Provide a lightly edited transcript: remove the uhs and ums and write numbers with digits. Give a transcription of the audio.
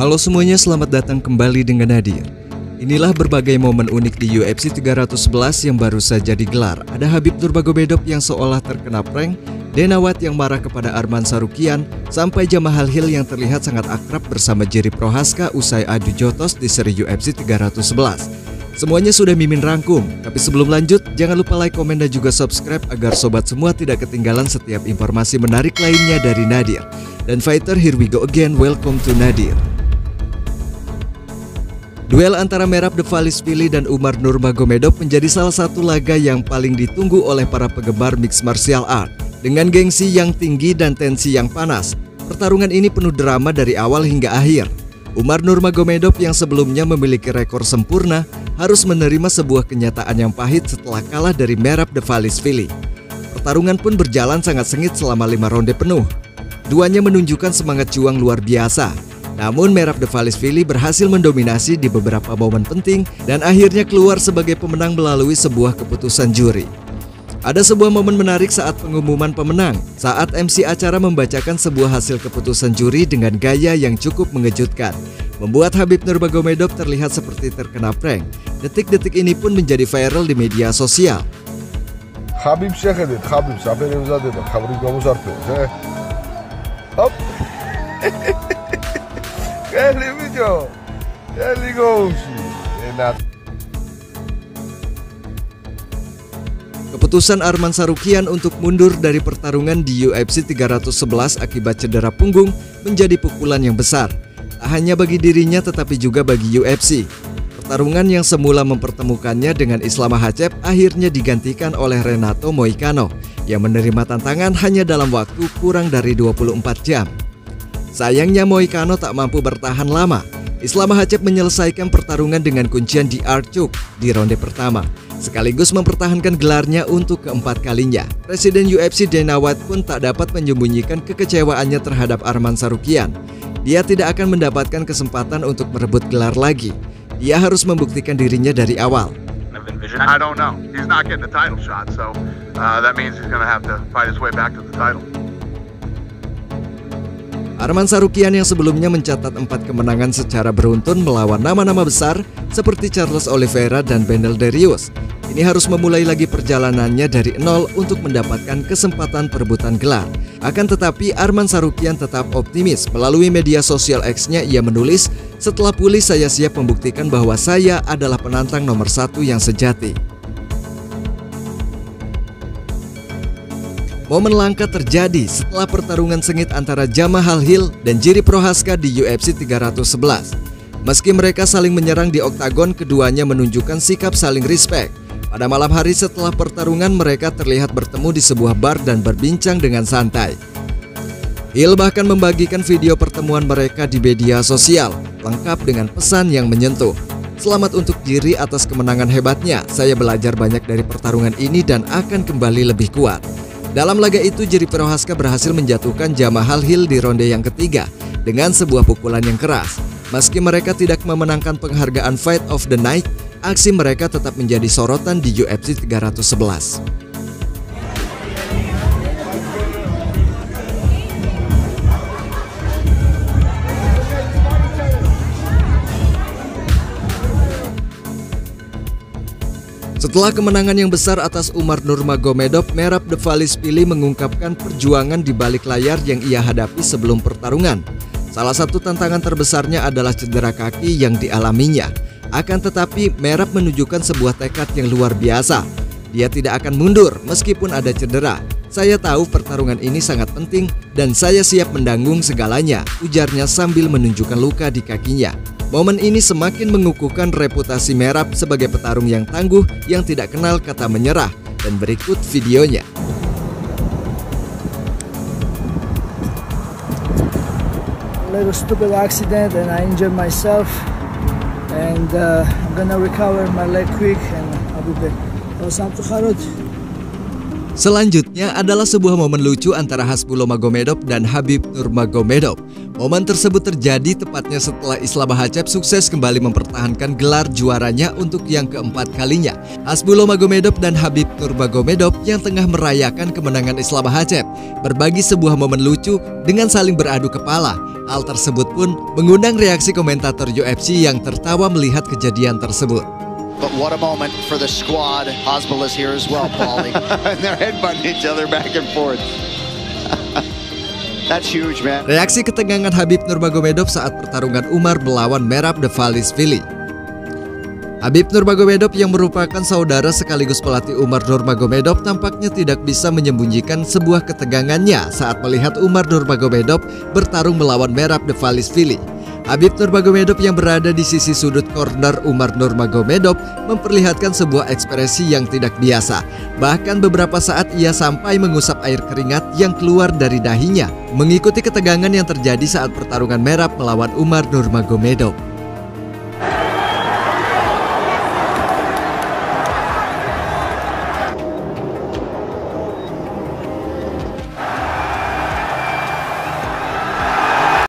Halo semuanya, selamat datang kembali dengan Nadir. Inilah berbagai momen unik di UFC 311 yang baru saja digelar. Ada Khabib Nurmagomedov yang seolah terkena prank, Dana White yang marah kepada Arman Tsarukyan, sampai Jamal Hill yang terlihat sangat akrab bersama Jiri Prochazka usai adu jotos di seri UFC 311. Semuanya sudah Mimin rangkum, tapi sebelum lanjut, jangan lupa like, komen, dan juga subscribe agar sobat semua tidak ketinggalan setiap informasi menarik lainnya dari Nadir. Dan fighter, here we go again, welcome to Nadir. Duel antara Merab Dvalishvili dan Umar Nurmagomedov menjadi salah satu laga yang paling ditunggu oleh para penggemar mixed martial art. Dengan gengsi yang tinggi dan tensi yang panas, pertarungan ini penuh drama dari awal hingga akhir. Umar Nurmagomedov yang sebelumnya memiliki rekor sempurna harus menerima sebuah kenyataan yang pahit setelah kalah dari Merab Dvalishvili. Pertarungan pun berjalan sangat sengit selama 5 ronde penuh. Duanya menunjukkan semangat juang luar biasa. Namun Merab Dvalishvili berhasil mendominasi di beberapa momen penting dan akhirnya keluar sebagai pemenang melalui sebuah keputusan juri. Ada sebuah momen menarik saat pengumuman pemenang, saat MC acara membacakan sebuah hasil keputusan juri dengan gaya yang cukup mengejutkan, membuat Khabib Nurmagomedov terlihat seperti terkena prank. Detik-detik ini pun menjadi viral di media sosial. Khabib shekhedit, Khabib saperi uzadeda, Khabib gomuzarteo. Hop. Keputusan Arman Tsarukyan untuk mundur dari pertarungan di UFC 311 akibat cedera punggung menjadi pukulan yang besar. Tak hanya bagi dirinya tetapi juga bagi UFC. Pertarungan yang semula mempertemukannya dengan Islam Makhachev akhirnya digantikan oleh Renato Moicano yang menerima tantangan hanya dalam waktu kurang dari 24 jam. Sayangnya Moicano tak mampu bertahan lama. Islam Makhachev menyelesaikan pertarungan dengan kuncian DR choke di ronde pertama, sekaligus mempertahankan gelarnya untuk keempat kalinya. Presiden UFC Dana White pun tak dapat menyembunyikan kekecewaannya terhadap Arman Tsarukyan. Dia tidak akan mendapatkan kesempatan untuk merebut gelar lagi. Dia harus membuktikan dirinya dari awal. I don't know. He's not getting the title shot, so that means he's going to have to fight his way back to the title. Arman Tsarukyan yang sebelumnya mencatat 4 kemenangan secara beruntun melawan nama-nama besar seperti Charles Oliveira dan Beneil Dariush, ini harus memulai lagi perjalanannya dari nol untuk mendapatkan kesempatan perebutan gelar. Akan tetapi Arman Tsarukyan tetap optimis. Melalui media sosial X-nya ia menulis, "Setelah pulih saya siap membuktikan bahwa saya adalah penantang nomor 1 yang sejati." Momen langka terjadi setelah pertarungan sengit antara Jamal Hill dan Jiri Prochazka di UFC 311. Meski mereka saling menyerang di oktagon, keduanya menunjukkan sikap saling respect. Pada malam hari setelah pertarungan, mereka terlihat bertemu di sebuah bar dan berbincang dengan santai. Hill bahkan membagikan video pertemuan mereka di media sosial, lengkap dengan pesan yang menyentuh. "Selamat untuk Jiri atas kemenangan hebatnya. Saya belajar banyak dari pertarungan ini dan akan kembali lebih kuat." Dalam laga itu, Jiri Prochazka berhasil menjatuhkan Jamal Hill di ronde yang ketiga dengan sebuah pukulan yang keras. Meski mereka tidak memenangkan penghargaan Fight of the Night, aksi mereka tetap menjadi sorotan di UFC 311. Setelah kemenangan yang besar atas Umar Nurmagomedov, Merab Dvalishvili mengungkapkan perjuangan di balik layar yang ia hadapi sebelum pertarungan. Salah satu tantangan terbesarnya adalah cedera kaki yang dialaminya. Akan tetapi Merab menunjukkan sebuah tekad yang luar biasa. Dia tidak akan mundur meskipun ada cedera. "Saya tahu pertarungan ini sangat penting dan saya siap menanggung segalanya," ujarnya sambil menunjukkan luka di kakinya. Momen ini semakin mengukuhkan reputasi Merab sebagai petarung yang tangguh yang tidak kenal kata menyerah. Dan berikut videonya. Little stupid accident and I injured myself, and I'm gonna recover my leg quick and I'll be back. Selanjutnya adalah sebuah momen lucu antara Hasbulo Magomedov dan Khabib Nurmagomedov. Momen tersebut terjadi tepatnya setelah Islam Makhachev sukses kembali mempertahankan gelar juaranya untuk yang keempat kalinya. Hasbulo Magomedov dan Khabib Nurmagomedov yang tengah merayakan kemenangan Islam Makhachev berbagi sebuah momen lucu dengan saling beradu kepala. Hal tersebut pun mengundang reaksi komentator UFC yang tertawa melihat kejadian tersebut. But what a moment for the squad. Hasbulo is here as well, Paulie. And they're headbutting each other back and forth. That's huge, man. Reaksi ketegangan Khabib Nurmagomedov saat pertarungan Umar melawan Merab Dvalishvili. Khabib Nurmagomedov yang merupakan saudara sekaligus pelatih Umar Nurmagomedov tampaknya tidak bisa menyembunyikan sebuah ketegangannya saat melihat Umar Nurmagomedov bertarung melawan Merab Dvalishvili. Khabib Nurmagomedov yang berada di sisi sudut corner Umar Nurmagomedov memperlihatkan sebuah ekspresi yang tidak biasa. Bahkan beberapa saat ia sampai mengusap air keringat yang keluar dari dahinya mengikuti ketegangan yang terjadi saat pertarungan Merab melawan Umar Nurmagomedov.